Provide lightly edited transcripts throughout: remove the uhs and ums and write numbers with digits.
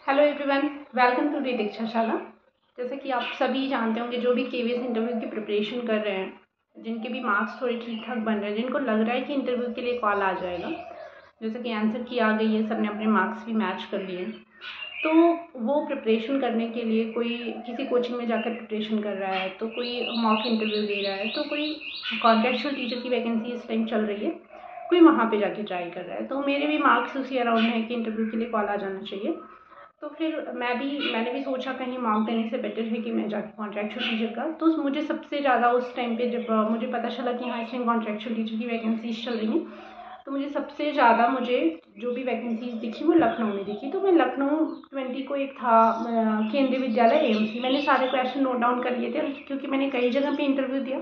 Hello everyone, welcome to the Dikshashala. जैसे कि आप सभी जानते होंगे, जो भी केवीएस इंटरव्यू की प्रिपरेशन कर रहे हैं, जिनके भी मार्क्स थोड़े ठीक ठाक बन रहे हैं, जिनको लग रहा है कि इंटरव्यू के लिए कॉल आ जाएगा, जैसे कि आंसर की आ गई है, सब ने अपने मार्क्स भी मैच कर लिए, तो वो प्रिपरेशन करने के लिए कोई किसी कोचिंग में जाकर प्रिपरेशन कर रहा है, तो कोई मॉक इंटरव्यू दे रहा है, तो कोई कॉन्ट्रेक्चुअल टीचर की वैकेंसी इस टाइम चल रही है, कोई वहाँ पे जाके ट्राई कर रहा है। तो मेरे भी मार्क्स उसी अराउंड है कि इंटरव्यू के लिए कॉल आ जाना चाहिए। तो फिर मैंने भी सोचा कहीं मॉक देने से बेटर है कि मैं जाके कॉन्ट्रेक्चुअल टीचर का। तो मुझे सबसे ज़्यादा उस टाइम पे जब मुझे पता चला कि हाँ, इस टाइम कॉन्ट्रेक्चुअल टीचर की वैकेंसीज चल रही हैं, तो मुझे सबसे ज़्यादा जो भी वैकेंसीज दिखी वो लखनऊ में दिखी। तो मैं लखनऊ 20 को एक था केंद्रीय विद्यालय एएमसी, मैंने सारे क्वेश्चन नोट डाउन कर लिए थे क्योंकि मैंने कई जगह पे इंटरव्यू दिया।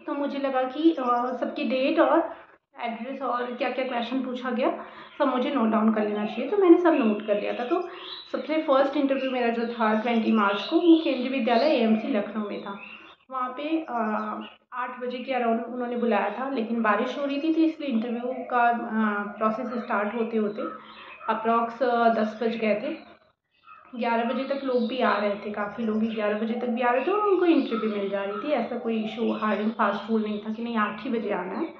तो मुझे लगा कि सबकी डेट और एड्रेस और क्या क्या क्वेश्चन पूछा गया सब मुझे नोट डाउन कर लेना चाहिए। तो मैंने सब नोट कर लिया था। तो सबसे फर्स्ट इंटरव्यू मेरा जो था 20 मार्च को, वो केंद्रीय विद्यालय एएमसी लखनऊ में था। वहाँ पे 8 बजे के अराउंड उन्होंने बुलाया था, लेकिन बारिश हो रही थी, तो इसलिए इंटरव्यू का प्रोसेस स्टार्ट होते होते अप्रॉक्स 10 बज गए थे। 11 बजे तक लोग भी आ रहे थे, काफ़ी लोग 11 बजे तक भी आ रहे थे और उनको इंटरव्यू मिल जा रही थी। ऐसा कोई issue, hard and fast rule नहीं था कि नहीं 8 ही बजे आना है।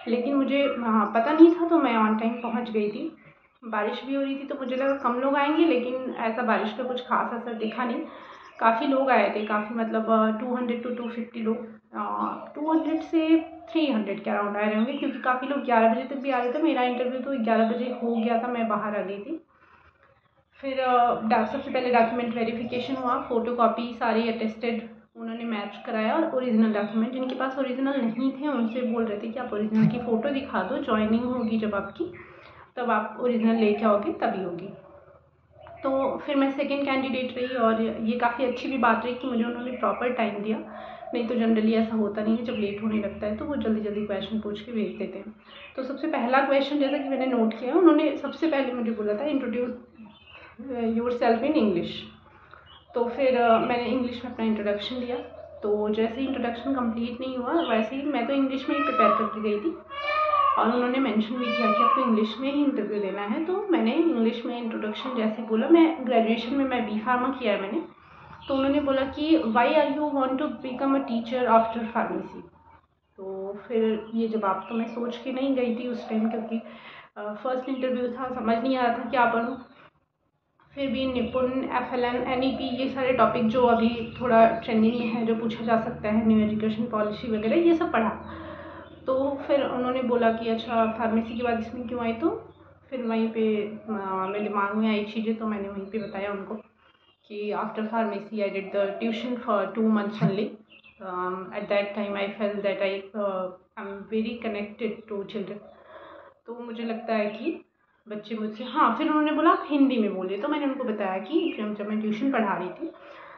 लेकिन मुझे पता नहीं था, तो मैं ऑन टाइम पहुंच गई थी। बारिश भी हो रही थी, तो मुझे लगा कम लोग आएंगे, लेकिन ऐसा बारिश का कुछ खास असर दिखा नहीं। काफ़ी लोग आए थे, काफ़ी मतलब 200 to 250 लोग, 200 से 300 के अराउंड आए होंगे, क्योंकि काफ़ी लोग 11 बजे तक भी आ रहे थे। मेरा इंटरव्यू तो 11 बजे हो गया था, मैं बाहर आ गई थी। फिर सबसे पहले डॉक्यूमेंट वेरिफिकेशन हुआ, फ़ोटोकॉपी सारी अटेस्टेड उन्होंने मैच कराया, और ओरिजिनल डॉक्यूमेंट, जिनके पास ओरिजिनल नहीं थे उनसे बोल रहे थे कि आप ओरिजिनल की फ़ोटो दिखा दो, जॉइनिंग होगी जब आपकी, तब आप ओरिजिनल लेके आओगे तभी होगी। तो फिर मैं सेकंड कैंडिडेट रही, और ये काफ़ी अच्छी भी बात रही कि मुझे उन्होंने प्रॉपर टाइम दिया। नहीं तो जनरली ऐसा होता नहीं है, जब लेट होने लगता है तो वो जल्दी जल्दी क्वेश्चन पूछ के भेज देते हैं। तो सबसे पहला क्वेश्चन, जैसा कि मैंने नोट किया, उन्होंने सबसे पहले मुझे बोला था इंट्रोड्यूस योरसेल्फ इन इंग्लिश। तो फिर मैंने इंग्लिश में अपना इंट्रोडक्शन दिया। तो जैसे ही इंट्रोडक्शन कंप्लीट नहीं हुआ, वैसे ही मैं तो इंग्लिश में ही प्रिपेयर करके गई थी, और उन्होंने मेंशन भी किया कि आपको इंग्लिश में ही इंटरव्यू देना है। तो मैंने इंग्लिश में इंट्रोडक्शन जैसे बोला, मैं ग्रेजुएशन में मैं बी फार्मा किया है मैंने। तो उन्होंने बोला कि why are you want to become a teacher after pharmacy. तो फिर ये जवाब तो मैं सोच के नहीं गई थी उस टाइम, क्योंकि फर्स्ट इंटरव्यू था, समझ नहीं आ रहा था क्या पढ़ूँ। फिर भी निपुण, FLN, NEP, ये सारे टॉपिक जो अभी थोड़ा ट्रेंडिंग में है, जो पूछा जा सकता है, न्यू एजुकेशन पॉलिसी वगैरह, ये सब पढ़ा। तो फिर उन्होंने बोला कि अच्छा फार्मेसी के बाद इसमें क्यों आई। तो फिर वहीं पे मेरे दिमाग में आई चीज़ें, तो मैंने वहीं पे बताया उनको कि after pharmacy I did the tuition for 2 months only. At that time I felt that I am very connected to children. तो मुझे लगता है कि बच्चे मुझसे, हाँ, फिर उन्होंने बोला आप हिंदी में बोलिए। तो मैंने उनको बताया कि जब मैं ट्यूशन पढ़ा रही थी,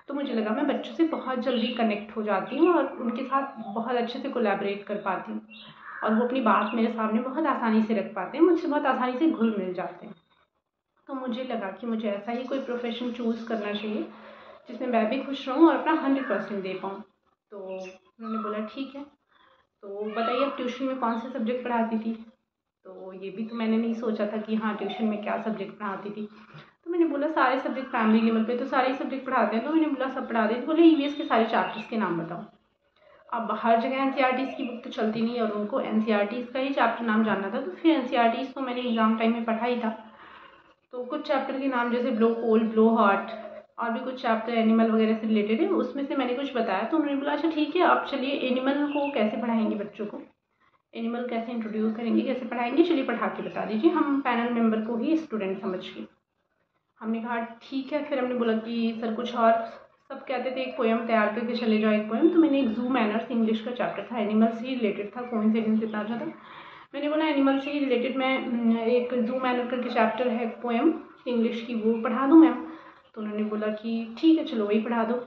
तो मुझे लगा मैं बच्चों से बहुत जल्दी कनेक्ट हो जाती हूँ और उनके साथ बहुत अच्छे से कोलैबोरेट कर पाती हूँ, और वो अपनी बात मेरे सामने बहुत आसानी से रख पाते हैं, मुझसे बहुत आसानी से घुल मिल जाते हैं। तो मुझे लगा कि मुझे ऐसा ही कोई प्रोफेशन चूज़ करना चाहिए जिसमें मैं भी खुश रहूँ और अपना 100% दे पाऊँ। तो उन्होंने बोला ठीक है, तो बताइए आप ट्यूशन में कौन से सब्जेक्ट पढ़ाती थी। तो ये भी तो मैंने नहीं सोचा था कि हाँ, ट्यूशन में क्या सब्जेक्ट पढ़ाती थी। तो मैंने बोला सारे सब्जेक्ट, फैमिली लेवल पे तो सारे सब्जेक्ट पढ़ाते हैं। तो मैंने बोला सब पढ़ा देती। बोले EVS के सारे चैप्टर्स के नाम बताओ। अब हर जगह NCERTs की बुक तो चलती नहीं है, और उनको NCERTs का ही चैप्टर नाम जानना था। तो फिर NCERTs तो मैंने एग्ज़ाम टाइम में पढ़ा ही था। तो कुछ चैप्टर के नाम, जैसे ब्लो कोल्ड, ब्लो हॉट, और भी कुछ चैप्टर एनिमल वगैरह से रिलेटेड है, उसमें से मैंने कुछ बताया। तो उन्होंने बोला अच्छा ठीक है, आप चलिए एनिमल को कैसे पढ़ाएंगे, बच्चों को एनिमल कैसे इंट्रोड्यूस करेंगे, कैसे पढ़ाएंगे, चलिए पढ़ा के बता दीजिए, हम पैनल मेंबर को ही स्टूडेंट समझ के। हमने कहा ठीक है। फिर हमने बोला कि सर कुछ और, सब कहते थे एक पोएम तैयार करके चले जाओ, एक पोएम। तो मैंने एक जू मैनर्स, इंग्लिश का चैप्टर था, एनिमल से ही रिलेटेड था, कोइंसिडेंस इतना अच्छा था। मैंने बोला एनिमल से ही रिलेटेड मैं एक जू मैनर करके चैप्टर है, पोएम इंग्लिश की, वो पढ़ा दूँ मैम। तो उन्होंने बोला कि ठीक है चलो वही पढ़ा दो।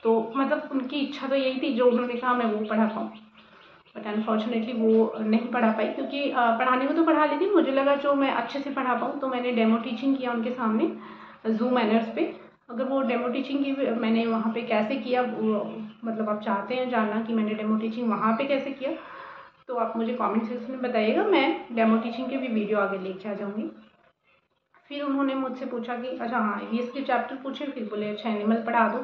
तो मतलब उनकी इच्छा तो यही थी, जो उन्होंने कहा मैं वो पढ़ा पाऊँ। बट अनफॉर्चुनेटली वो नहीं पढ़ा पाई, क्योंकि पढ़ाने को तो पढ़ा लेती, मुझे लगा जो मैं अच्छे से पढ़ा पाऊँ। तो मैंने डेमो टीचिंग किया उनके सामने जू मैनर्स पे। अगर वो डेमो टीचिंग की मैंने वहाँ पे कैसे किया, मतलब आप चाहते हैं जानना कि मैंने डेमो टीचिंग वहाँ पे कैसे किया, तो आप मुझे कमेंट सेक्शन में बताइएगा, मैं डेमो टीचिंग के भी वीडियो आगे लेके आ जाऊँगी। फिर उन्होंने मुझसे पूछा कि अच्छा हाँ ईवीएस के चैप्टर पूछे, फिर बोले अच्छा एनिमल पढ़ा दो।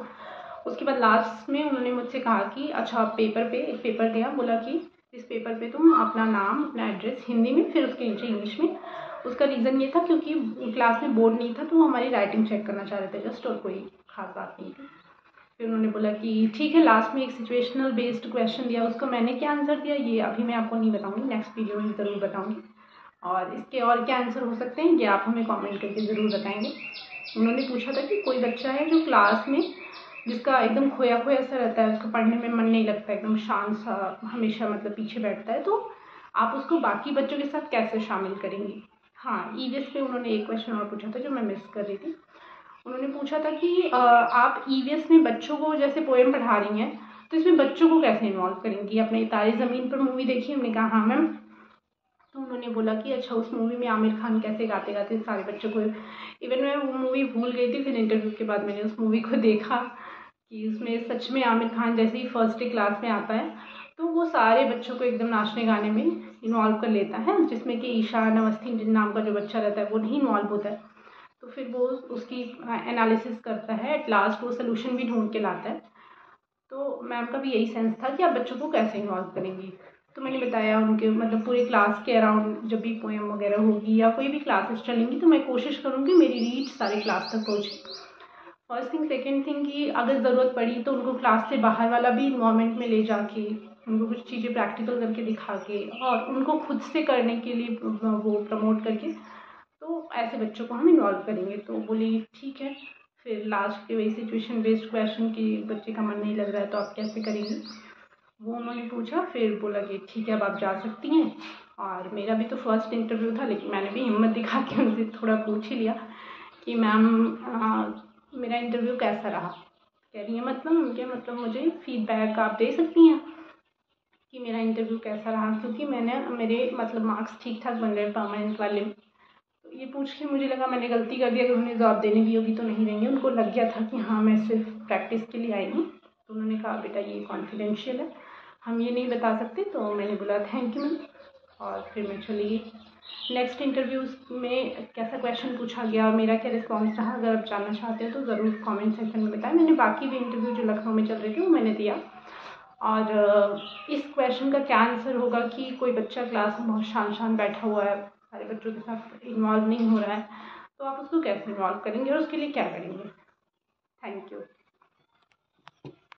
उसके बाद लास्ट में उन्होंने मुझसे कहा कि अच्छा पेपर पे एक पेपर दिया, बोला कि इस पेपर पे तुम अपना नाम अपना एड्रेस हिंदी में, फिर उसके नीचे इंग्लिश में। उसका रीज़न ये था क्योंकि क्लास में बोर्ड नहीं था तो वो हमारी राइटिंग चेक करना चाह रहे थे जस्ट, और कोई खास बात नहीं थी। फिर उन्होंने बोला कि ठीक है, लास्ट में एक सिचुएशनल बेस्ड क्वेश्चन दिया, उसको मैंने क्या आंसर दिया ये अभी मैं आपको नहीं बताऊँगी, नेक्स्ट वीडियो में ज़रूर बताऊँगी। और इसके और क्या आंसर हो सकते हैं ये आप हमें कमेंट करके ज़रूर बताएंगे। उन्होंने पूछा था कि कोई बच्चा है जो क्लास में जिसका एकदम खोया खोया सा रहता है, उसका पढ़ने में मन नहीं लगता, एकदम शांत सा हमेशा मतलब पीछे बैठता है, तो आप उसको बाकी बच्चों के साथ कैसे शामिल करेंगी। हाँ, ईवीएस पे उन्होंने एक क्वेश्चन और पूछा था जो मैं मिस कर रही थी। उन्होंने पूछा था कि आप ईवीएस में बच्चों को जैसे पोएम पढ़ा रही हैं तो इसमें बच्चों को कैसे इन्वॉल्व करेंगी। अपने तारे ज़मीन पर मूवी देखी, हमने कहा हाँ मैम। तो उन्होंने बोला कि अच्छा उस मूवी में आमिर खान कैसे गाते गाते सारे बच्चों को, इवन मैं वो मूवी भूल गई थी, फिर इंटरव्यू के बाद मैंने उस मूवी को देखा कि उसमें सच में आमिर खान जैसे ही फर्स्ट डे क्लास में आता है तो वो सारे बच्चों को एकदम नाचने गाने में इन्वॉल्व कर लेता है, जिसमें कि ईशान अवस्थी नाम का जो बच्चा रहता है वो नहीं इन्वॉल्व होता है। तो फिर वो उसकी एनालिसिस करता है, एट लास्ट वो सोल्यूशन भी ढूंढ के लाता है। तो मैम का भी यही सेंस था कि आप बच्चों को कैसे इन्वॉल्व करेंगी। तो मैंने बताया उनके मतलब पूरे क्लास के अराउंड जब भी पोएम वगैरह होगी या कोई भी क्लासेस चलेंगी तो मैं कोशिश करूँगी मेरी रीच सारे क्लास तक पहुँचे। फर्स्ट थिंग, सेकेंड थिंग कि अगर ज़रूरत पड़ी तो उनको क्लास से बाहर वाला भी इन्वायरमेंट में ले जाके उनको कुछ चीज़ें प्रैक्टिकल करके दिखा के और उनको खुद से करने के लिए वो प्रमोट करके, तो ऐसे बच्चों को हम इन्वॉल्व करेंगे। तो बोली ठीक है। फिर लास्ट के वही सिचुएशन बेस्ड क्वेश्चन कि बच्चे का मन नहीं लग रहा है तो आप कैसे करेंगे, वो उन्होंने पूछा। फिर बोला कि ठीक है अब आप जा सकती हैं। और मेरा भी तो फर्स्ट इंटरव्यू था लेकिन मैंने भी हिम्मत दिखा के उनसे थोड़ा पूछ ही लिया कि मैम मेरा इंटरव्यू कैसा रहा। कह रही है मतलब क्या, मतलब मुझे फीडबैक आप दे सकती हैं कि मेरा इंटरव्यू कैसा रहा, क्योंकि मेरे मतलब मार्क्स ठीक ठाक बन रहे परमानेंट वाले। तो ये पूछ के मुझे लगा मैंने गलती कर दी, अगर उन्हें जवाब देने भी होगी तो नहीं देंगे। उनको लग गया था कि हाँ मैं सिर्फ प्रैक्टिस के लिए आई हूँ। तो उन्होंने कहा बेटा ये कॉन्फिडेंशियल है, हम ये नहीं बता सकते। तो मैंने बोला थैंक यू मैम, और फिर मैं चली गई। नेक्स्ट इंटरव्यूज़ में कैसा क्वेश्चन पूछा गया और मेरा क्या रिस्पॉन्स रहा, अगर आप जानना चाहते हो तो ज़रूर कमेंट सेक्शन में बताएं। मैंने बाकी भी इंटरव्यू जो लखनऊ में चल रहे थे वो मैंने दिया। और इस क्वेश्चन का क्या आंसर होगा कि कोई बच्चा क्लास में बहुत शांत शांत बैठा हुआ है, सारे बच्चों के साथ इन्वॉल्व नहीं हो रहा है, तो आप उसको कैसे इन्वॉल्व करेंगे और उसके लिए क्या करेंगे। Thank you.